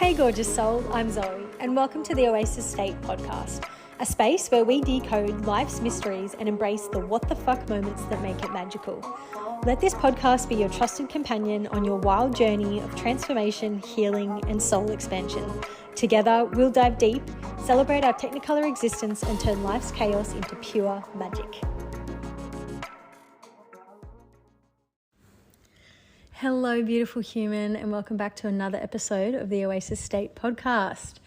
Hey gorgeous soul, I'm Zoe and welcome to the Oasis State podcast, a space where we decode life's mysteries and embrace the what the fuck moments that make it magical. Let this podcast be your trusted companion on your wild journey of transformation, healing and soul expansion. Together, we'll dive deep, celebrate our technicolor existence and turn life's chaos into pure magic. Hello, beautiful human, and welcome back to another episode of the Oasis State podcast.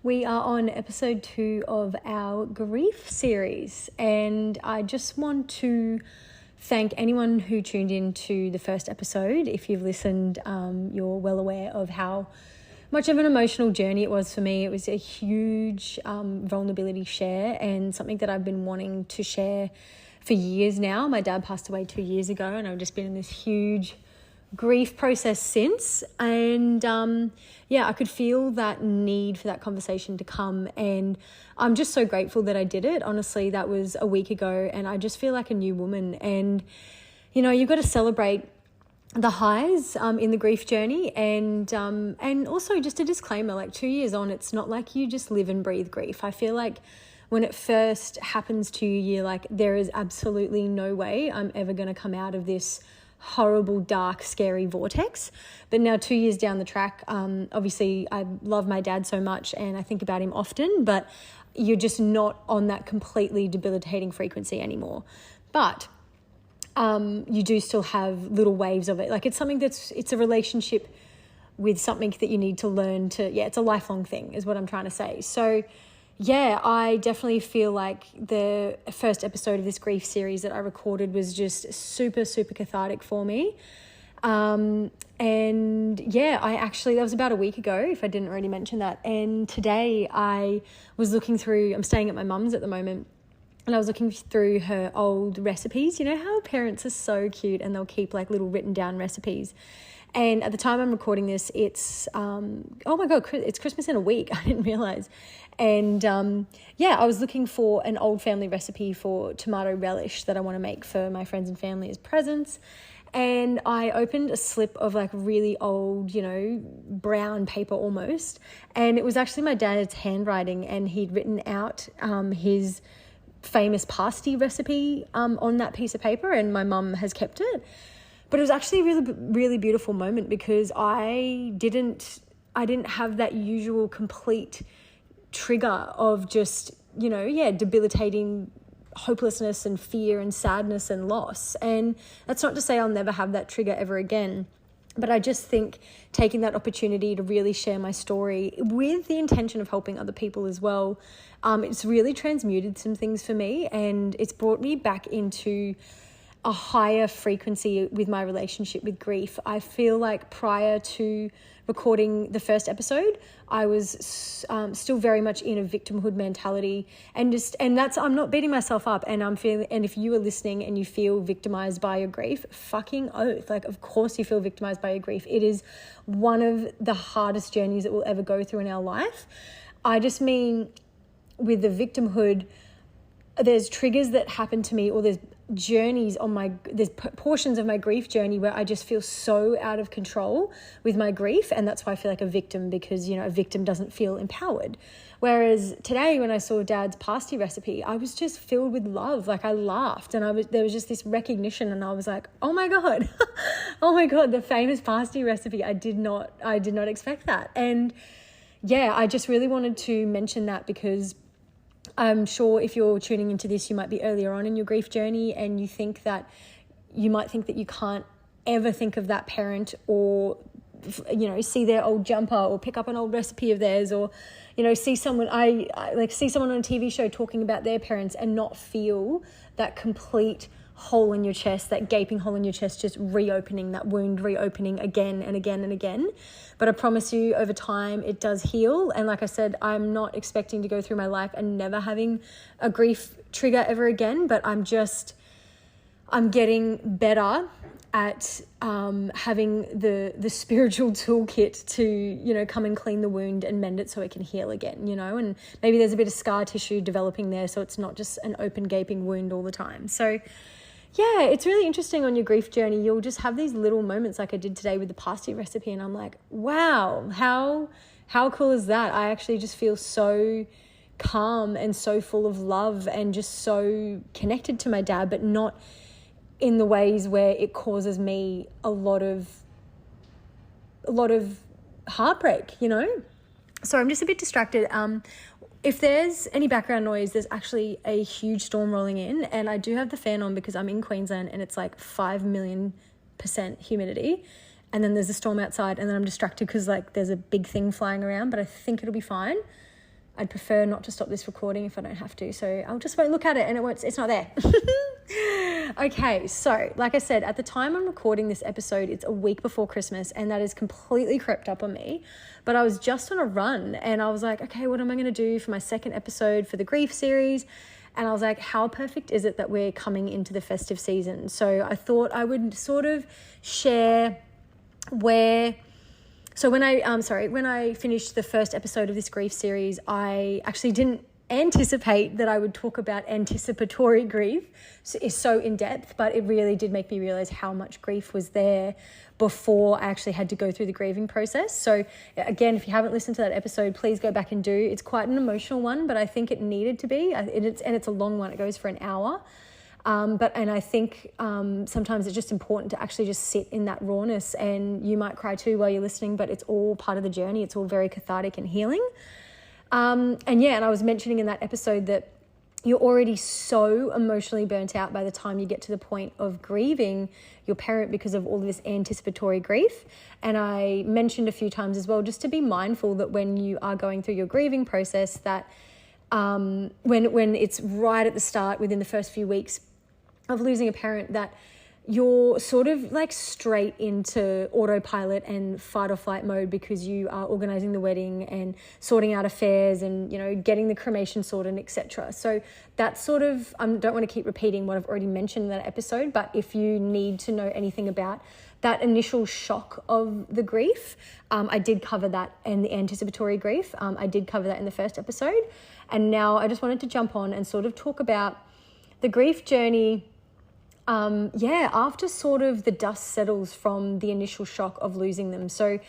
We are on episode 2 of our grief series, and I just want to thank anyone who tuned in to the first episode. If you've listened, you're well aware of how much of an emotional journey it was for me. It was a huge vulnerability share and something that I've been wanting to share for years now. My dad passed away 2 years ago, and I've just been in this huge grief process since, and I could feel that need for that conversation to come, and I'm just so grateful that I did it. Honestly, that was a week ago, and I just feel like a new woman. And you've got to celebrate the highs in the grief journey, and also just a disclaimer, like 2 years on, it's not like you just live and breathe grief. I feel like when it first happens to you, you're like, there is absolutely no way I'm ever going to come out of this horrible, dark, scary vortex. But now 2 years down the track, obviously I love my dad so much and I think about him often, but you're just not on that completely debilitating frequency anymore. But you do still have little waves of it. Like it's a relationship with something that you need to learn to, it's a lifelong thing is what I'm trying to say. So I definitely feel like the first episode of this grief series that I recorded was just super, super cathartic for me. That was about a week ago, if I didn't already mention that. And today I was looking through, I'm staying at my mum's at the moment, and I was looking through her old recipes. You know how parents are so cute and they'll keep like little written down recipes. And at the time I'm recording this, it's, it's Christmas in a week. I didn't realize. And I was looking for an old family recipe for tomato relish that I want to make for my friends and family as presents. And I opened a slip of like really old, brown paper almost. And it was actually my dad's handwriting, and he'd written out his famous pasty recipe on that piece of paper, and my mum has kept it. But it was actually a really, really beautiful moment because I didn't have that usual complete trigger of just, debilitating hopelessness and fear and sadness and loss. And that's not to say I'll never have that trigger ever again. But I just think taking that opportunity to really share my story with the intention of helping other people as well, it's really transmuted some things for me, and it's brought me back into a higher frequency with my relationship with grief. I feel like prior to recording the first episode, I was still very much in a victimhood mentality, and that's, I'm not beating myself up, and if you are listening and you feel victimized by your grief, fucking oath, like of course you feel victimized by your grief. It is one of the hardest journeys that we'll ever go through in our life. I just mean with the victimhood, there's triggers that happen to me, or there's portions of my grief journey where I just feel so out of control with my grief, and that's why I feel like a victim, because a victim doesn't feel empowered. Whereas today, when I saw Dad's pasty recipe, I was just filled with love. Like I laughed, and there was just this recognition, and I was like, oh my god, the famous pasty recipe. I did not expect that. And I just really wanted to mention that, because I'm sure if you're tuning into this, you might be earlier on in your grief journey, and you might think that you can't ever think of that parent, or see their old jumper, or pick up an old recipe of theirs, or see someone on a TV show talking about their parents and not feel that complete hole in your chest, that gaping hole in your chest, just reopening, that wound reopening again and again and again. But I promise you, over time it does heal. And like I said, I'm not expecting to go through my life and never having a grief trigger ever again, but I'm getting better at having the spiritual toolkit to come and clean the wound and mend it so it can heal again, and maybe there's a bit of scar tissue developing there, so it's not just an open gaping wound all the time. So yeah, it's really interesting on your grief journey. You'll just have these little moments like I did today with the pasty recipe, and I'm like, wow, how cool is that? I actually just feel so calm and so full of love and just so connected to my dad, but not in the ways where it causes me a lot of heartbreak, you know? So I'm just a bit distracted. If there's any background noise, there's actually a huge storm rolling in, and I do have the fan on because I'm in Queensland and it's like 5,000,000% humidity. And then there's a storm outside, and then I'm distracted because like there's a big thing flying around, but I think it'll be fine. I'd prefer not to stop this recording if I don't have to. So I'll just won't look at it and it's not there. Okay, so like I said, at the time I'm recording this episode, it's a week before Christmas, and that has completely crept up on me. But I was just on a run and I was like, okay, what am I going to do for my second episode for the grief series? And I was like, how perfect is it that we're coming into the festive season? So I thought I would sort of share when I finished the first episode of this grief series, I actually didn't anticipate that I would talk about anticipatory grief. It's so in depth, but it really did make me realize how much grief was there before I actually had to go through the grieving process. So again, if you haven't listened to that episode, please go back and do. It's quite an emotional one, but I think it needed to be. It's a long one. It goes for an hour. And I think sometimes it's just important to actually just sit in that rawness, and you might cry too while you're listening, but it's all part of the journey. It's all very cathartic and healing. And I was mentioning in that episode that you're already so emotionally burnt out by the time you get to the point of grieving your parent because of all this anticipatory grief. And I mentioned a few times as well, just to be mindful that when you are going through your grieving process, that when it's right at the start, within the first few weeks of losing a parent, that you're sort of like straight into autopilot and fight or flight mode because you are organizing the wedding and sorting out affairs and, you know, getting the cremation sorted, etc. So that's sort of, I don't want to keep repeating what I've already mentioned in that episode, but if you need to know anything about that initial shock of the grief, I did cover that, and the anticipatory grief. I did cover that in the first episode. And now I just wanted to jump on and sort of talk about the grief journey. After sort of the dust settles from the initial shock of losing them. So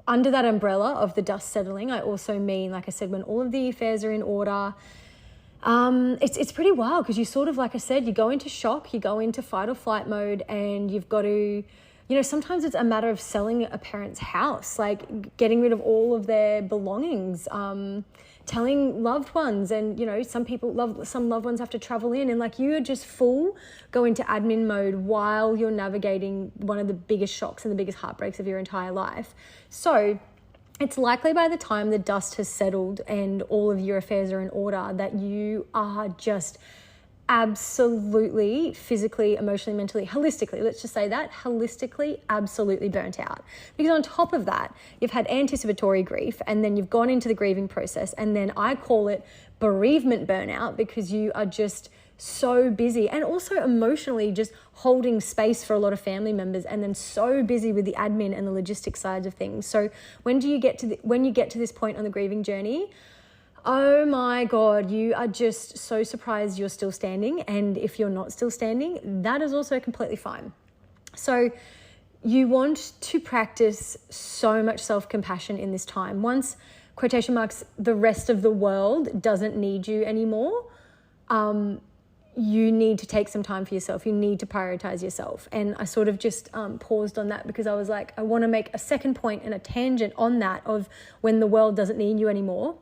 under that umbrella of the dust settling, I also mean, like I said, when all of the affairs are in order, it's pretty wild because you sort of, like I said, you go into shock, you go into fight or flight mode, and you've got to, you know, sometimes it's a matter of selling a parent's house, like getting rid of all of their belongings, telling loved ones, and, you know, some loved ones have to travel in, and like you are just go into admin mode while you're navigating one of the biggest shocks and the biggest heartbreaks of your entire life. So it's likely by the time the dust has settled and all of your affairs are in order that you are just absolutely physically, emotionally, mentally, holistically, let's just say that, holistically, absolutely burnt out. Because on top of that, you've had anticipatory grief, and then you've gone into the grieving process, and then I call it bereavement burnout because you are just so busy and also emotionally just holding space for a lot of family members, and then so busy with the admin and the logistic sides of things. So when you get to this point on the grieving journey, oh my God, you are just so surprised you're still standing. And if you're not still standing, that is also completely fine. So you want to practice so much self-compassion in this time. Once, quotation marks, the rest of the world doesn't need you anymore, you need to take some time for yourself. You need to prioritize yourself. And I sort of just paused on that because I was like, I want to make a second point and a tangent on that of when the world doesn't need you anymore.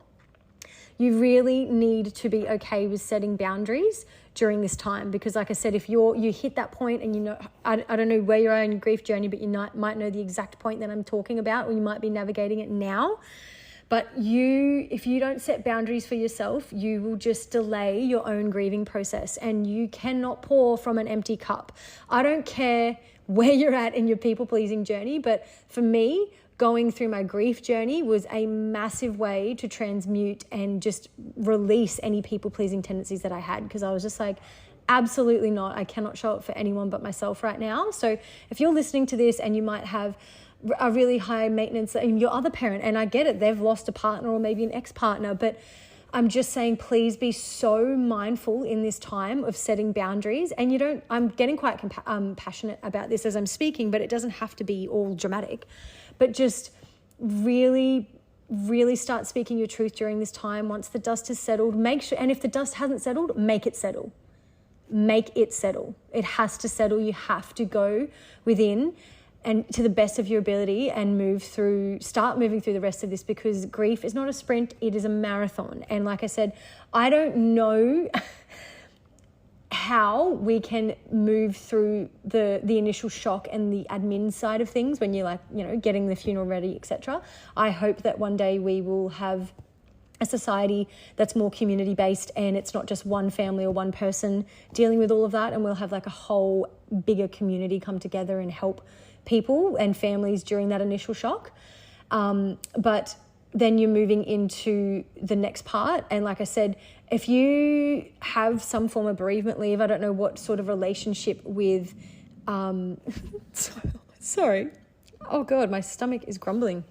You really need to be okay with setting boundaries during this time, because like I said, if you hit that point and you know, I don't know where you are in your grief journey, but you might know the exact point that I'm talking about, or you might be navigating it now. But if you don't set boundaries for yourself, you will just delay your own grieving process, and you cannot pour from an empty cup. I don't care where you're at in your people-pleasing journey, but for me, going through my grief journey was a massive way to transmute and just release any people-pleasing tendencies that I had, because I was just like, absolutely not. I cannot show up for anyone but myself right now. So if you're listening to this and you might have a really high maintenance, and your other parent, and I get it, they've lost a partner or maybe an ex-partner, but I'm just saying, please be so mindful in this time of setting boundaries. And I'm getting quite passionate about this as I'm speaking, but it doesn't have to be all dramatic. But just really, really start speaking your truth during this time. Once the dust has settled, make sure, and if the dust hasn't settled, make it settle. Make it settle. It has to settle. You have to go within and to the best of your ability and start moving through the rest of this, because grief is not a sprint, it is a marathon. And like I said, I don't know how we can move through the initial shock and the admin side of things when you're getting the funeral ready, etc. I hope that one day we will have a society that's more community-based and it's not just one family or one person dealing with all of that, and we'll have like a whole bigger community come together and help people and families during that initial shock. But then you're moving into the next part. And like I said, if you have some form of bereavement leave, I don't know what sort of relationship with, sorry. Oh God, my stomach is grumbling.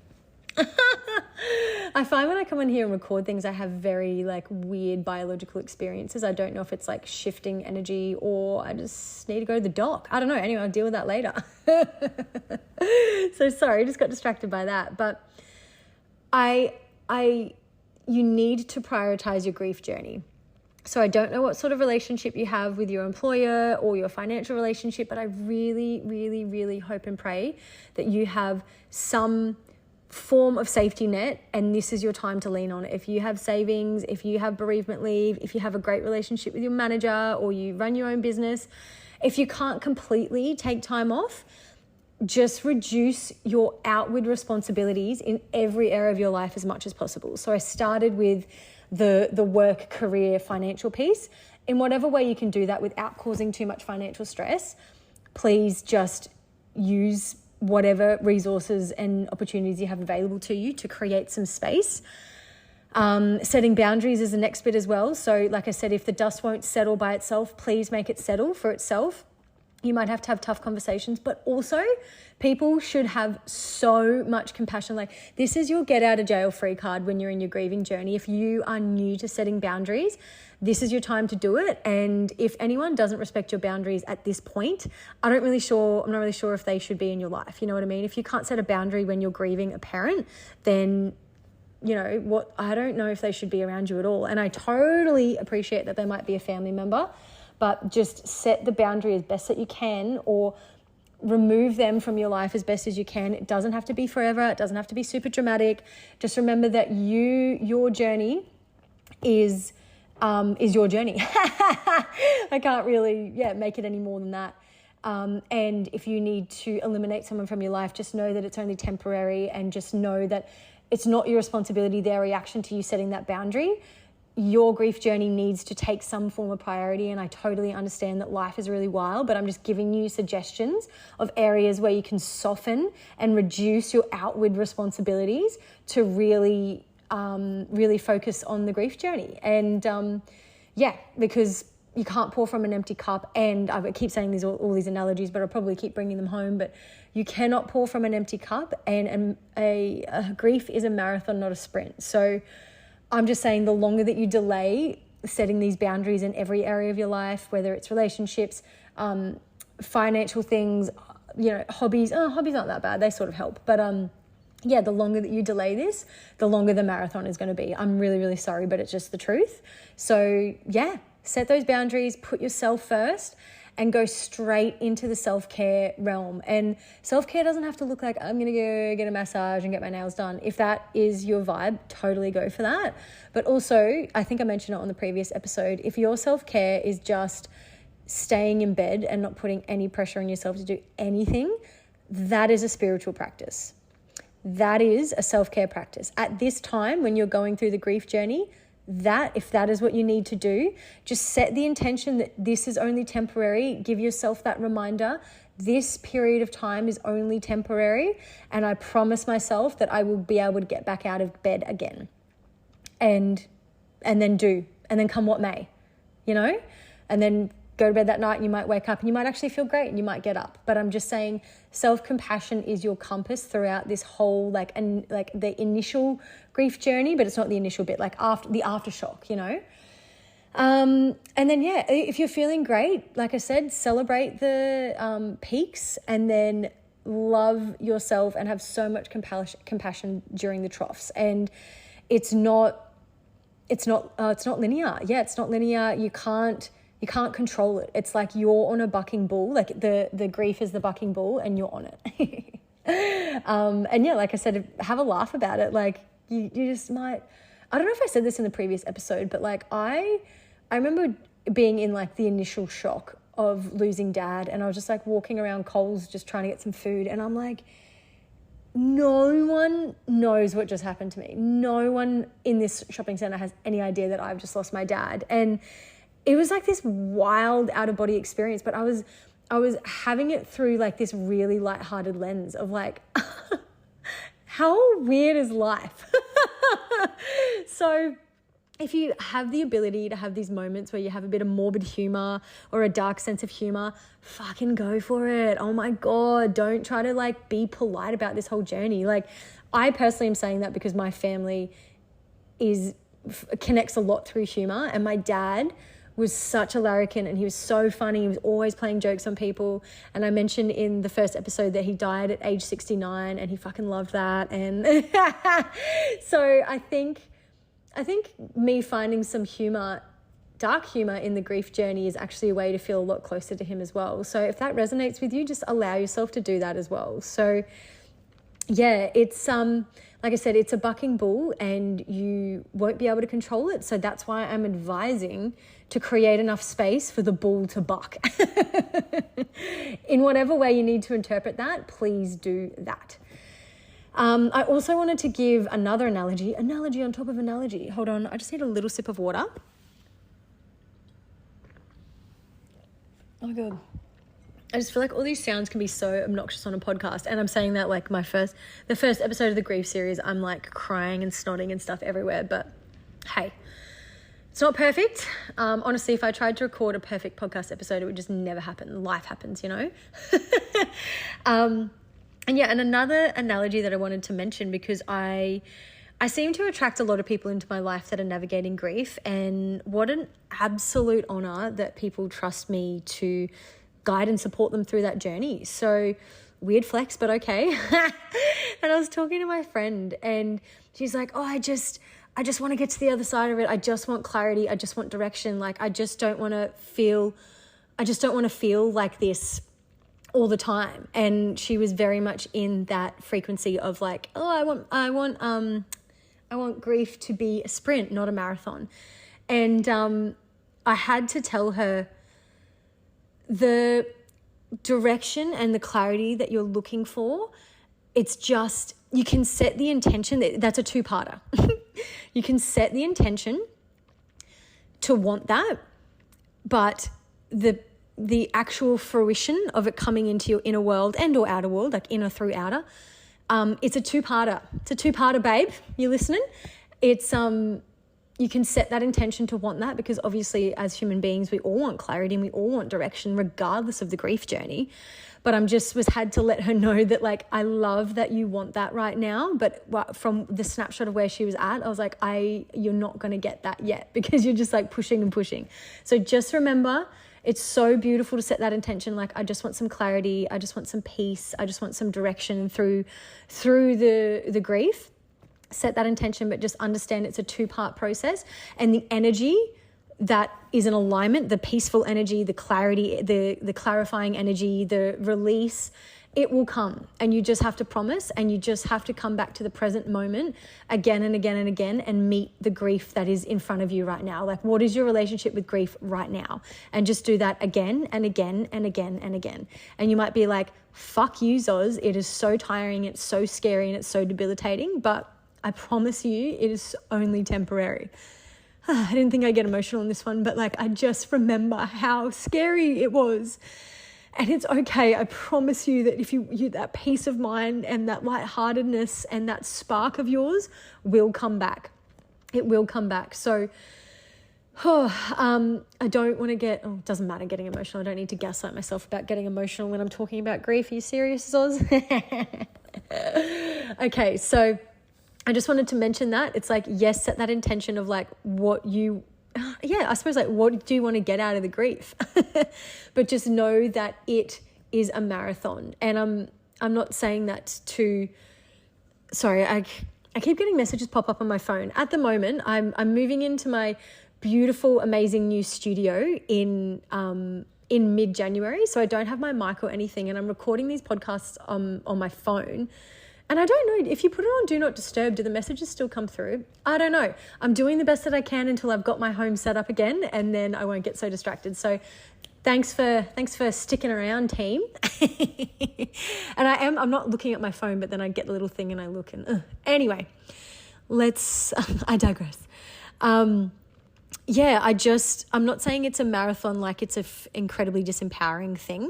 I find when I come in here and record things, I have very weird biological experiences. I don't know if it's shifting energy or I just need to go to the doc. I don't know. Anyway, I'll deal with that later. So sorry, I just got distracted by that. But you need to prioritize your grief journey. So I don't know what sort of relationship you have with your employer or your financial relationship, but I really, really, really hope and pray that you have some form of safety net, and this is your time to lean on it. If you have savings, if you have bereavement leave, if you have a great relationship with your manager or you run your own business, if you can't completely take time off, just reduce your outward responsibilities in every area of your life as much as possible. So I started with the work, career, financial piece. In whatever way you can do that without causing too much financial stress, please just use whatever resources and opportunities you have available to you to create some space. Setting boundaries is the next bit as well. So like I said, if the dust won't settle by itself, please make it settle for itself. You might have to have tough conversations, but also people should have so much compassion. This is your get out of jail free card when you're in your grieving journey. If you are new to setting boundaries, this is your time to do it. And if anyone doesn't respect your boundaries at this point, I'm not really sure if they should be in your life. You know what I mean? If you can't set a boundary when you're grieving a parent, then I don't know if they should be around you at all. And I totally appreciate that they might be a family member, but just set the boundary as best that you can, or remove them from your life as best as you can. It doesn't have to be forever. It doesn't have to be super dramatic. Just remember that your journey is your journey. I can't really make it any more than that. And if you need to eliminate someone from your life, just know that it's only temporary, and just know that it's not your responsibility, their reaction to you setting that boundary. Your grief journey needs to take some form of priority, and I totally understand that life is really wild, but I'm just giving you suggestions of areas where you can soften and reduce your outward responsibilities to really focus on the grief journey. And because you can't pour from an empty cup, and I keep saying all these analogies, but I'll probably keep bringing them home, but you cannot pour from an empty cup, and a grief is a marathon, not a sprint. So I'm just saying, the longer that you delay setting these boundaries in every area of your life, whether it's relationships, financial things, hobbies. Hobbies aren't that bad. They sort of help. But the longer that you delay this, the longer the marathon is going to be. I'm really, really sorry, but it's just the truth. So set those boundaries, put yourself first, and go straight into the self-care realm. And self-care doesn't have to look like I'm going to go get a massage and get my nails done. If that is your vibe, totally go for that. But also, I think I mentioned it on the previous episode, if your self-care is just staying in bed and not putting any pressure on yourself to do anything, that is a spiritual practice. That is a self-care practice. At this time, when you're going through the grief journey, if that is what you need to do, just set the intention that this is only temporary. Give yourself that reminder. This period of time is only temporary, and I promise myself that I will be able to get back out of bed again. And then come what may, and then go to bed that night and you might wake up and you might actually feel great and you might get up. But I'm just saying self-compassion is your compass throughout this whole like the initial grief journey, but it's not the initial bit, like after the aftershock, you know. And then, yeah, if you're feeling great, like I said, celebrate the peaks and then love yourself and have so much compassion during the troughs. And it's not linear. Yeah, it's not linear. You can't control it. It's like you're on a bucking bull, like the grief is the bucking bull and you're on it. And yeah, like I said, have a laugh about it. Like you just might, I don't know if I said this in the previous episode, but like I remember being in like the initial shock of losing dad, and I was just like walking around Coles just trying to get some food, and I'm like, no one knows what just happened to me. No one in this shopping center has any idea that I've just lost my dad. And it was like this wild out of body experience, but I was having it through like this really lighthearted lens of like, how weird is life? So if you have the ability to have these moments where you have a bit of morbid humor or a dark sense of humor, fucking go for it. Oh my God, don't try to like be polite about this whole journey. Like I personally am saying that because my family connects a lot through humor, and my dad was such a larrikin and he was so funny. He was always playing jokes on people. And I mentioned in the first episode that he died at age 69 and he fucking loved that. And so I think me finding some humor, dark humor in the grief journey is actually a way to feel a lot closer to him as well. So if that resonates with you, just allow yourself to do that as well. So yeah, it's like I said, it's a bucking bull and you won't be able to control it. So that's why I'm advising to create enough space for the bull to buck. In whatever way you need to interpret that, please do that. I also wanted to give another analogy on top of analogy. Hold on, I just need a little sip of water. Oh my God. I just feel like all these sounds can be so obnoxious on a podcast. And I'm saying that like the first episode of the grief series, I'm like crying and snotting and stuff everywhere. But hey, it's not perfect. Honestly, if I tried to record a perfect podcast episode, it would just never happen. Life happens, you know? And yeah, and another analogy that I wanted to mention, because I seem to attract a lot of people into my life that are navigating grief, and what an absolute honor that people trust me to guide and support them through that journey. So weird flex, but okay. And I was talking to my friend and she's like, oh, I just want to get to the other side of it. I just want clarity. I just want direction. Like, I just don't want to feel like this all the time. And she was very much in that frequency of like, oh, I want grief to be a sprint, not a marathon. And I had to tell her the direction and the clarity that you're looking for. It's just, you can set the intention. That's a two-parter. You can set the intention to want that, but the actual fruition of it coming into your inner world and or outer world, like inner through outer, it's a two-parter. It's a two-parter, babe. You listening? It's you can set that intention to want that, because obviously as human beings, we all want clarity and we all want direction regardless of the grief journey. But had to let her know that like, I love that you want that right now. But from the snapshot of where she was at, I was like, you're not going to get that yet, because you're just like pushing and pushing. So just remember, it's so beautiful to set that intention. Like, I just want some clarity. I just want some peace. I just want some direction through the grief. Set that intention, but just understand it's a two-part process, and the energy that is in alignment, the peaceful energy, the clarity, the clarifying energy, the release, it will come. And you just have to promise, and you just have to come back to the present moment again and again and again and meet the grief that is in front of you right now. Like, what is your relationship with grief right now? And just do that again and again and again and again. And you might be like, fuck you, Zoz. It is so tiring. It's so scary and it's so debilitating, but I promise you it is only temporary. I didn't think I'd get emotional on this one, but like, I just remember how scary it was. And it's okay. I promise you that if you that peace of mind and that lightheartedness and that spark of yours will come back. It will come back. So I don't want to get, it doesn't matter getting emotional. I don't need to gaslight myself about getting emotional when I'm talking about grief. Are you serious, Oz? Okay, so I just wanted to mention that. It's like, yes, set that intention of like what you, I suppose like what do you want to get out of the grief? But just know that it is a marathon. And I'm not saying that to, sorry, I keep getting messages pop up on my phone. At the moment, I'm moving into my beautiful, amazing new studio in mid-January. So I don't have my mic or anything, and I'm recording these podcasts on my phone. And I don't know, if you put it on Do Not Disturb, do the messages still come through? I don't know. I'm doing the best that I can until I've got my home set up again, and then I won't get so distracted. So thanks for sticking around, team. And I'm not looking at my phone, but then I get the little thing and I look and anyway, I digress. I'm not saying it's a marathon, like it's a incredibly disempowering thing.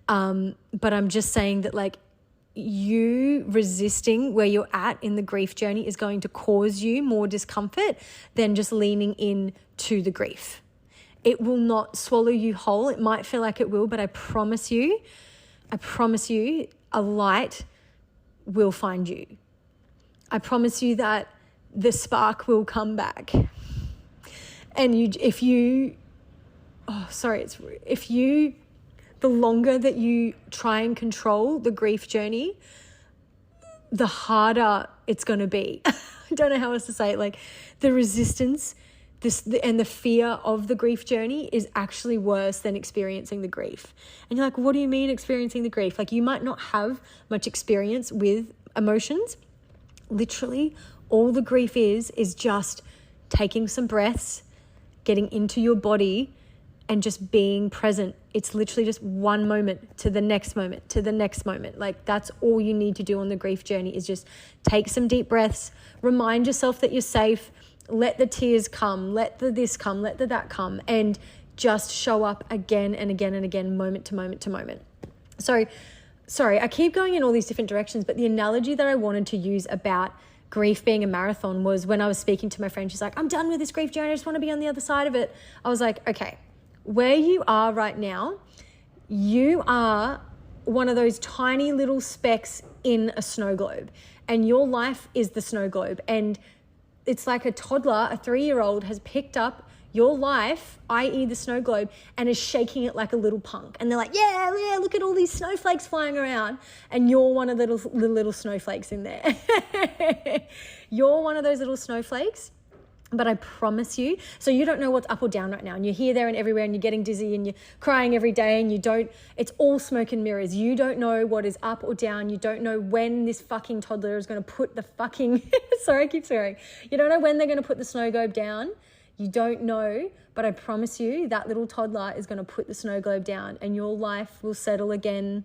But I'm just saying that like you resisting where you're at in the grief journey is going to cause you more discomfort than just leaning in to the grief. It will not swallow you whole. It might feel like it will, but I promise you, a light will find you. I promise you that the spark will come back. And the longer that you try and control the grief journey, the harder it's going to be. I don't know how else to say it. Like the resistance, and the fear of the grief journey is actually worse than experiencing the grief. And you're like, what do you mean experiencing the grief? Like you might not have much experience with emotions. Literally, all the grief is just taking some breaths, getting into your body, and just being present. It's literally just one moment to the next moment to the next moment. Like that's all you need to do on the grief journey is just take some deep breaths, remind yourself that you're safe, let the tears come, let the this come, let the that come, and just show up again and again and again, moment to moment to moment. So, sorry, I keep going in all these different directions, but the analogy that I wanted to use about grief being a marathon was when I was speaking to my friend. She's like, I'm done with this grief journey. I just want to be on the other side of it. I was like, okay, where you are right now, you are one of those tiny little specks in a snow globe, and your life is the snow globe. And it's like a toddler, a 3-year-old has picked up your life, i.e. the snow globe, and is shaking it like a little punk. And they're like, yeah, look at all these snowflakes flying around. And you're one of the little snowflakes in there. You're one of those little snowflakes. But I promise you, so you don't know what's up or down right now, and you're here, there, and everywhere, and you're getting dizzy, and you're crying every day, and it's all smoke and mirrors. You don't know what is up or down. You don't know when this fucking toddler is going to put the fucking, sorry, I keep swearing. You don't know when they're going to put the snow globe down. You don't know, but I promise you that little toddler is going to put the snow globe down, and your life will settle again,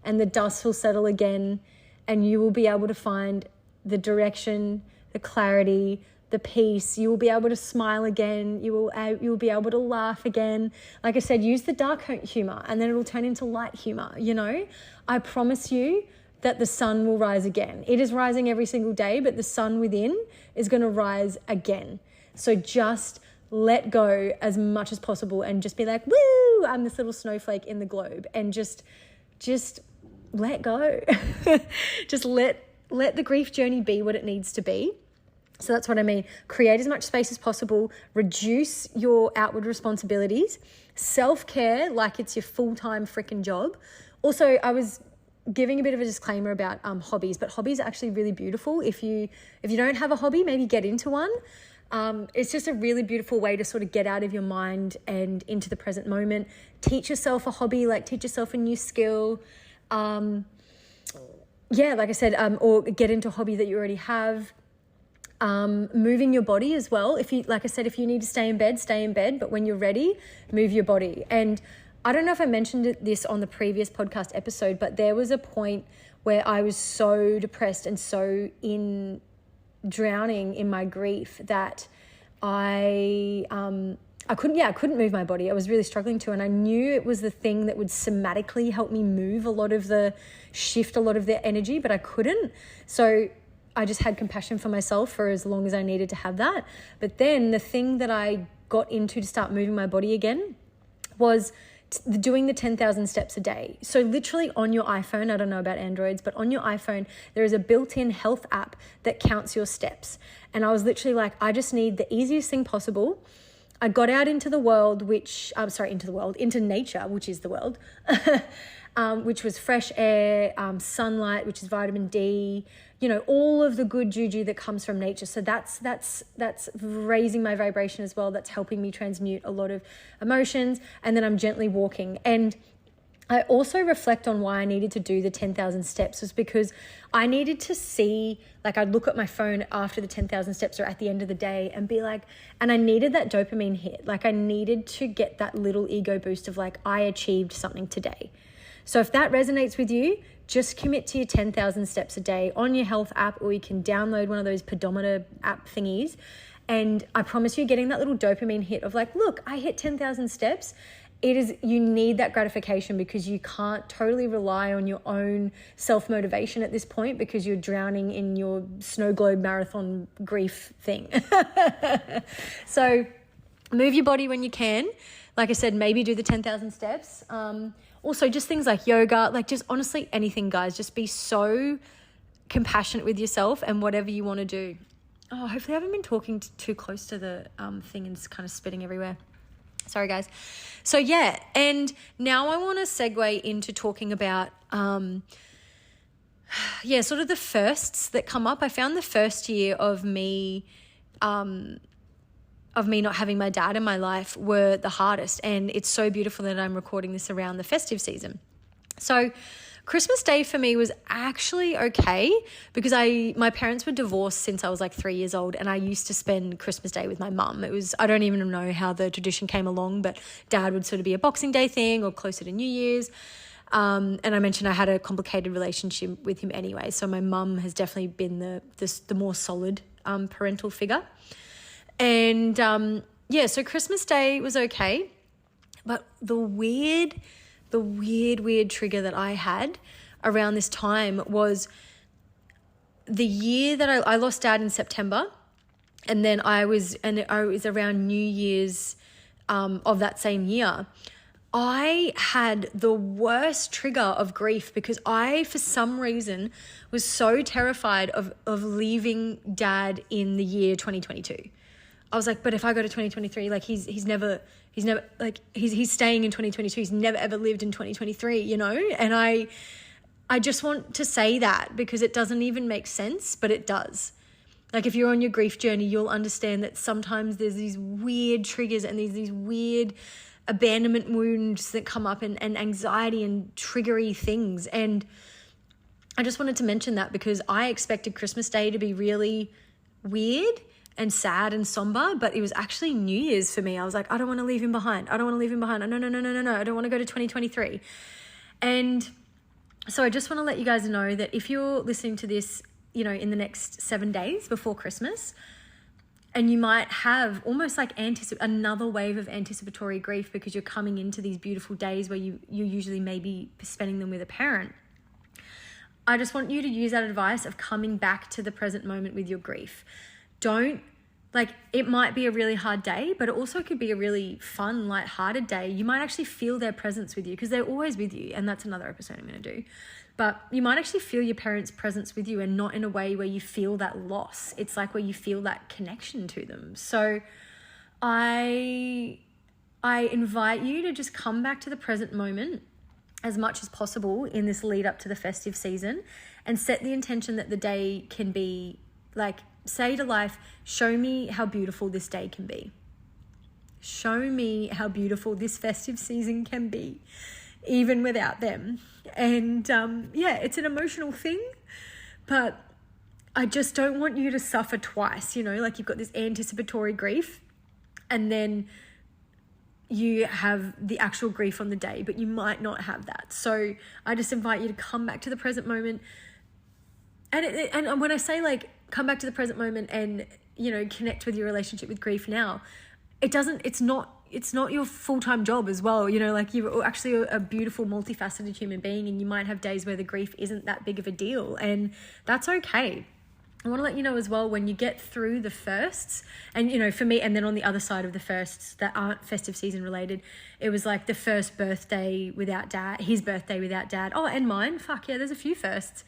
and the dust will settle again, and you will be able to find the direction, the clarity, the peace. You will be able to smile again. You will be able to laugh again. Like I said, use the dark humor, and then it will turn into light humor. I promise you that the sun will rise again. It is rising every single day, but the sun within is going to rise again. So just let go as much as possible and just be like, woo, I'm this little snowflake in the globe, and just let go. Just let the grief journey be what it needs to be. So that's what I mean. Create as much space as possible. Reduce your outward responsibilities. Self-care like it's your full-time freaking job. Also, I was giving a bit of a disclaimer about hobbies, but hobbies are actually really beautiful. If you don't have a hobby, maybe get into one. It's just a really beautiful way to sort of get out of your mind and into the present moment. Teach yourself a hobby, like teach yourself a new skill. Like I said, or get into a hobby that you already have. Moving your body as well. If you need to stay in bed, but when you're ready, move your body. And I don't know if I mentioned this on the previous podcast episode, but there was a point where I was so depressed and so drowning in my grief that I couldn't move my body. I was really struggling to, and I knew it was the thing that would somatically help me move shift a lot of the energy, but I couldn't. So I just had compassion for myself for as long as I needed to have that. But then the thing that I got into to start moving my body again was doing the 10,000 steps a day. So literally on your iPhone, I don't know about Androids, but on your iPhone, there is a built-in health app that counts your steps. And I was literally like, I just need the easiest thing possible. I got out into the world, into nature, which is the world, which was fresh air, sunlight, which is vitamin D, all of the good juju that comes from nature. So that's raising my vibration as well. That's helping me transmute a lot of emotions. And then I'm gently walking. And I also reflect on why I needed to do the 10,000 steps was because I needed to see, I'd look at my phone after the 10,000 steps or at the end of the day and be like, and I needed that dopamine hit. I needed to get that little ego boost of I achieved something today. So if that resonates with you, just commit to your 10,000 steps a day on your health app, or you can download one of those pedometer app thingies. And I promise you, getting that little dopamine hit of look, I hit 10,000 steps. You need that gratification because you can't totally rely on your own self-motivation at this point because you're drowning in your snow globe marathon grief thing. So move your body when you can. Like I said, maybe do the 10,000 steps. Also, just things like yoga, just honestly anything, guys. Just be so compassionate with yourself and whatever you want to do. Oh, hopefully I haven't been talking too close to the thing and just kind of spitting everywhere. Sorry, guys. So, yeah, and now I want to segue into talking about, sort of the firsts that come up. I found the first year of me not having my dad in my life were the hardest. And it's so beautiful that I'm recording this around the festive season. So Christmas Day for me was actually okay because my parents were divorced since I was 3 years old, and I used to spend Christmas Day with my mum. I don't even know how the tradition came along, but dad would sort of be a Boxing Day thing or closer to New Year's. And I mentioned I had a complicated relationship with him anyway. So my mum has definitely been the more solid parental figure. And so Christmas Day was okay. But the weird trigger that I had around this time was the year that I lost dad in September. And then I was around New Year's of that same year. I had the worst trigger of grief because I, for some reason, was so terrified of leaving dad in the year 2022. I was like, but if I go to 2023, he's staying in 2022. He's never ever lived in 2023, And I just want to say that because it doesn't even make sense, but it does. If you're on your grief journey, you'll understand that sometimes there's these weird triggers and there's these weird abandonment wounds that come up and anxiety and triggery things. And I just wanted to mention that because I expected Christmas Day to be really weird and sad and somber, but it was actually New Year's for me. I was like, I don't want to leave him behind. I don't want to leave him behind. No. I don't want to go to 2023. And so I just want to let you guys know that if you're listening to this, in the next 7 days before Christmas, and you might have almost another wave of anticipatory grief because you're coming into these beautiful days where you usually maybe spending them with a parent. I just want you to use that advice of coming back to the present moment with your grief. It might be a really hard day, but it also could be a really fun, lighthearted day. You might actually feel their presence with you because they're always with you. And that's another episode I'm going to do. But you might actually feel your parents' presence with you and not in a way where you feel that loss. It's where you feel that connection to them. So I invite you to just come back to the present moment as much as possible in this lead up to the festive season and set the intention that the day can be say to life, show me how beautiful this day can be. Show me how beautiful this festive season can be, even without them. And it's an emotional thing, but I just don't want you to suffer twice, you've got this anticipatory grief and then you have the actual grief on the day, but you might not have that. So I just invite you to come back to the present moment. And when I say come back to the present moment and, connect with your relationship with grief now, it's not your full-time job as well. You're actually a beautiful, multifaceted human being, and you might have days where the grief isn't that big of a deal, and that's okay. I want to let you know as well, when you get through the firsts, and, you know, for me, and then on the other side of the firsts that aren't festive season related, it was like the first birthday without dad, his birthday without dad. Oh, and mine. Fuck yeah, there's a few firsts.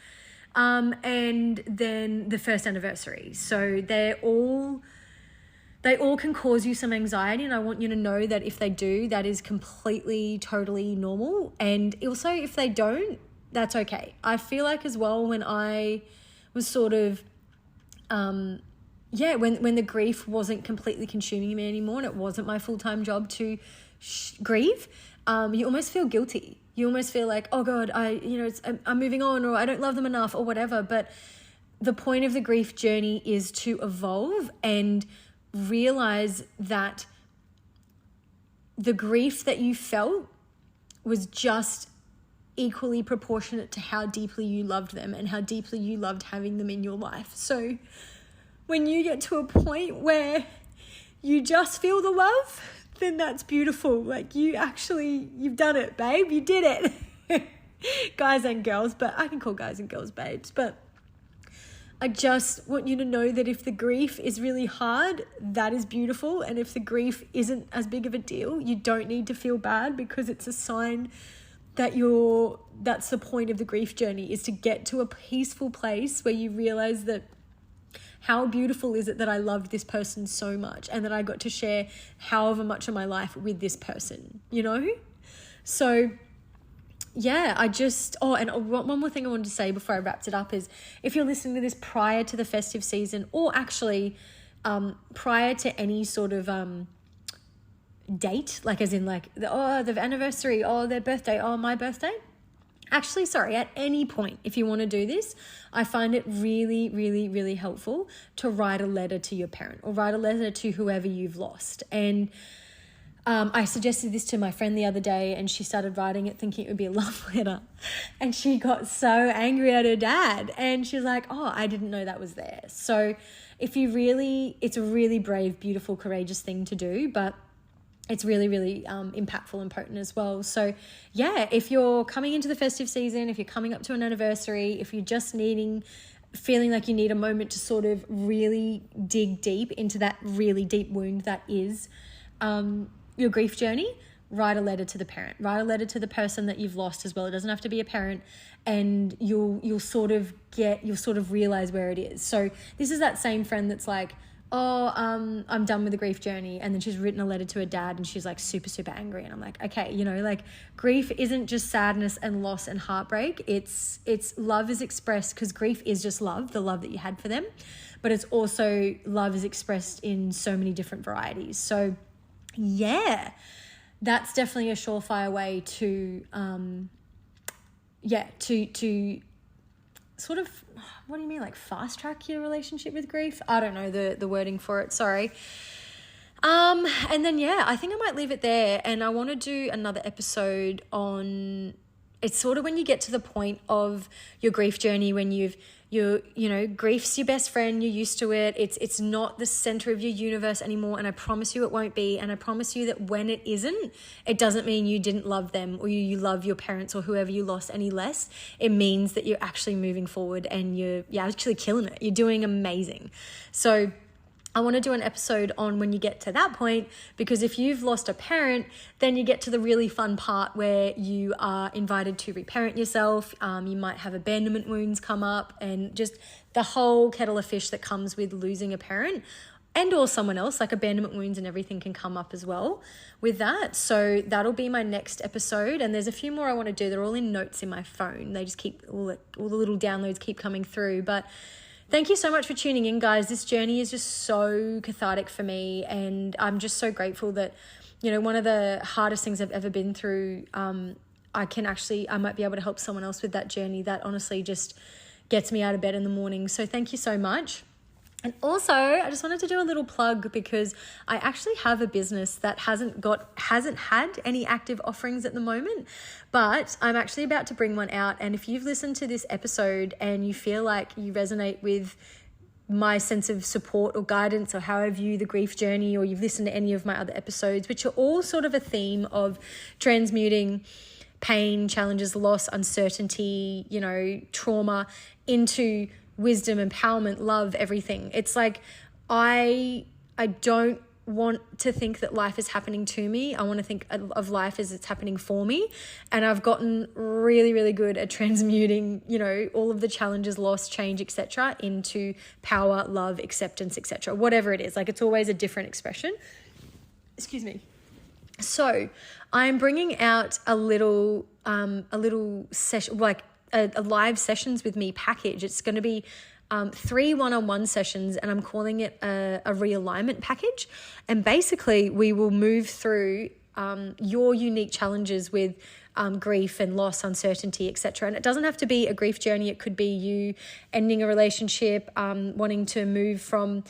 And then the first anniversary. So they all can cause you some anxiety, and I want you to know that if they do, that is completely, totally normal. And also, if they don't, that's okay. I feel like as well, when I was sort of, when the grief wasn't completely consuming me anymore and it wasn't my full-time job to grieve, you almost feel guilty. You almost feel like, oh God, I'm moving on, or I don't love them enough, or whatever. But the point of the grief journey is to evolve and realize that the grief that you felt was just equally proportionate to how deeply you loved them and how deeply you loved having them in your life. So when you get to a point where you just feel the love, then that's beautiful. Like, you've done it, babe. You did it. Guys and girls, but I can call guys and girls babes. But I just want you to know that if the grief is really hard, that is beautiful. And if the grief isn't as big of a deal, you don't need to feel bad, because it's a sign that that's the point of the grief journey, is to get to a peaceful place where you realize that how beautiful is it that I loved this person so much, and that I got to share however much of my life with this person, you know? So yeah, and one more thing I wanted to say before I wrapped it up is, if you're listening to this prior to the festive season, or actually prior to any sort of date, like as in like the anniversary, their birthday, my birthday. Actually, sorry, at any point, if you want to do this, I find it really, really, really helpful to write a letter to your parent, or write a letter to whoever you've lost. And I suggested this to my friend the other day, and she started writing it thinking it would be a love letter. And she got so angry at her dad, and she's like, oh, I didn't know that was there. So it's a really brave, beautiful, courageous thing to do, but it's really, really impactful and potent as well. So yeah, if you're coming into the festive season, if you're coming up to an anniversary, if you're just feeling like you need a moment to sort of really dig deep into that really deep wound that is your grief journey, write a letter to the parent, write a letter to the person that you've lost as well. It doesn't have to be a parent, and you'll sort of realize where it is. So this is that same friend that's like, I'm done with the grief journey. And then she's written a letter to her dad, and she's like super, super angry. And I'm like, okay, like grief isn't just sadness and loss and heartbreak. It's love is expressed, because grief is just love, the love that you had for them. But it's also love is expressed in so many different varieties. So yeah, that's definitely a surefire way to sort of, what do you mean, like fast track your relationship with grief? I don't know the wording for it, sorry. And then yeah, I think I might leave it there, and I want to do another episode on, it's sort of when you get to the point of your grief journey when grief's your best friend, you're used to it, it's not the center of your universe anymore, and I promise you it won't be. And I promise you that when it isn't, it doesn't mean you didn't love them, or you love your parents or whoever you lost any less. It means that you're actually moving forward, and you're actually killing it. You're doing amazing. So I want to do an episode on when you get to that point, because if you've lost a parent, then you get to the really fun part where you are invited to reparent yourself. You might have abandonment wounds come up, and just the whole kettle of fish that comes with losing a parent, and or someone else, like abandonment wounds and everything can come up as well with that. So that'll be my next episode. And there's a few more I want to do. They're all in notes in my phone. They just keep, all the little downloads keep coming through. But thank you so much for tuning in, guys. This journey is just so cathartic for me, and I'm just so grateful that, one of the hardest things I've ever been through, I might be able to help someone else with that journey. That honestly just gets me out of bed in the morning. So thank you so much. And also, I just wanted to do a little plug, because I actually have a business that hasn't had any active offerings at the moment, but I'm actually about to bring one out. And if you've listened to this episode and you feel like you resonate with my sense of support or guidance, or how I view the grief journey, or you've listened to any of my other episodes, which are all sort of a theme of transmuting pain, challenges, loss, uncertainty, trauma into wisdom, empowerment, love, everything. It's like I don't want to think that life is happening to me. I want to think of life as it's happening for me. And I've gotten really, really good at transmuting, all of the challenges, loss, change, etc. into power, love, acceptance, etc. Whatever it is. Like, it's always a different expression. Excuse me. So I'm bringing out a little session, like a live sessions with me package. It's going to be 3 one-on-one sessions, and I'm calling it a realignment package. And basically we will move through your unique challenges with grief and loss, uncertainty, etc. And it doesn't have to be a grief journey. It could be you ending a relationship, wanting to move from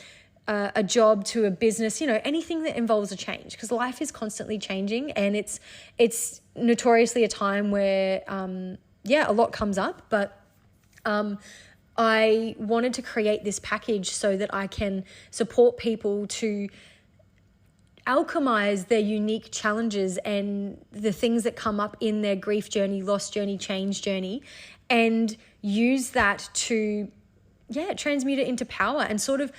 a job to a business, anything that involves a change, because life is constantly changing, and it's notoriously a time where a lot comes up. But I wanted to create this package so that I can support people to alchemize their unique challenges and the things that come up in their grief journey, loss journey, change journey, and use that to transmute it into power and sort of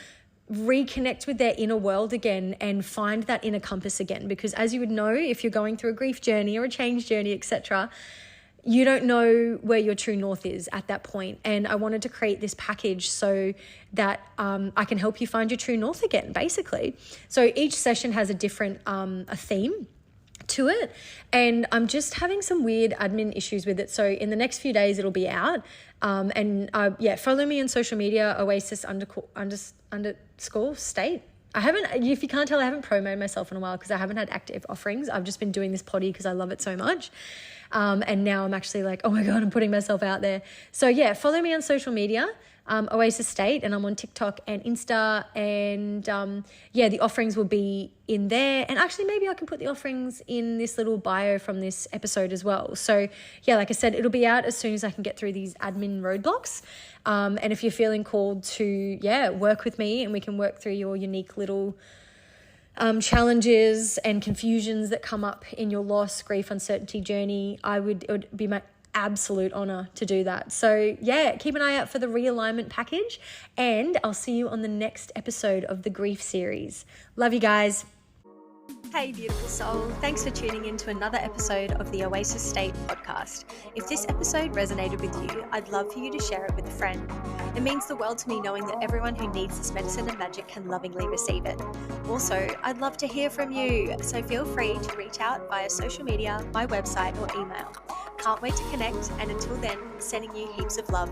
reconnect with their inner world again and find that inner compass again. Because as you would know, if you're going through a grief journey or a change journey, etc., you don't know where your true north is at that point. And I wanted to create this package so that I can help you find your true north again, basically. So each session has a different a theme to it, and I'm just having some weird admin issues with it. So in the next few days it'll be out, and follow me on social media, Oasis underscore state. I haven't, if you can't tell, I haven't promoted myself in a while because I haven't had active offerings. I've just been doing this potty because I love it so much. And now I'm actually like, oh my God, I'm putting myself out there. So follow me on social media, Oasis State, and I'm on TikTok and Insta, and the offerings will be in there. And actually maybe I can put the offerings in this little bio from this episode as well. So like I said, it'll be out as soon as I can get through these admin roadblocks. And if you're feeling called to work with me, and we can work through your unique little challenges and confusions that come up in your loss, grief, uncertainty journey, it would be my absolute honor to do that. So keep an eye out for the realignment package, and I'll see you on the next episode of the grief series. Love you guys. Hey, beautiful soul. Thanks for tuning in to another episode of the Oasis State podcast. If this episode resonated with you, I'd love for you to share it with a friend. It means the world to me knowing that everyone who needs this medicine and magic can lovingly receive it. Also, I'd love to hear from you, so feel free to reach out via social media, my website, or email. Can't wait to connect, and until then, sending you heaps of love.